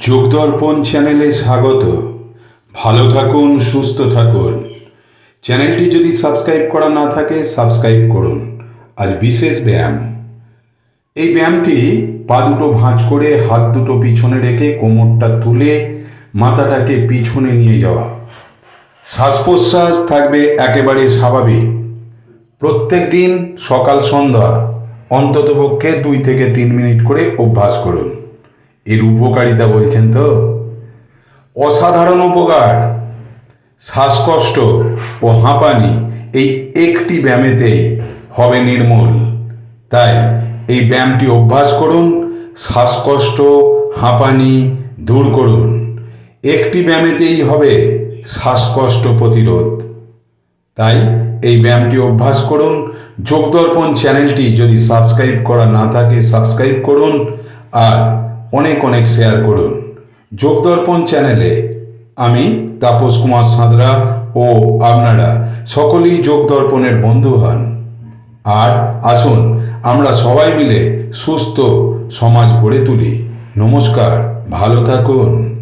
যোগদর্পণ চ্যানেলে স্বাগত। ভালো থাকুন, সুস্থ থাকুন। চ্যানেলটি যদি সাবস্ক্রাইব করা না থাকে সাবস্ক্রাইব করুন। আজ বিশেষ ব্যায়াম। এই ব্যায়ামটি পা দুটো ভাঁজ করে হাত দুটো পিছনে রেখে কোমরটা তুলে মাথাটাকে পিছনে নিয়ে যাওয়া। শ্বাস প্রশ্বাস থাকবে একেবারে স্বাভাবিক। প্রত্যেক দিন সকাল সন্ধ্যা অন্ততপক্ষে 2 থেকে 3 মিনিট করে অভ্যাস করুন। এর উপকারিতা বলছেন তো, অসাধারণ উপকার। শ্বাসকষ্ট ও হাঁপানি এই একটি ব্যায়ামেতেই হবে নির্মূল। তাই এই ব্যায়ামটি অভ্যাস করুন, শ্বাসকষ্ট হাঁপানি দূর করুন। একটি ব্যায়ামেতেই হবে শ্বাসকষ্ট প্রতিরোধ। তাই এই ব্যায়ামটি অভ্যাস করুন। যোগদর্পণ চ্যানেলটি যদি সাবস্ক্রাইব করা না থাকে সাবস্ক্রাইব করুন আর অনেক অনেক শেয়ার করুন। যোগদর্পণ চ্যানেলে আমি তাপস কুমার সাঁতরা ও আপনারা সকলেই যোগদর্পণের বন্ধু হন। আর আসুন আমরা সবাই মিলে সুস্থ সমাজ গড়ে তুলি। নমস্কার, ভালো থাকুন।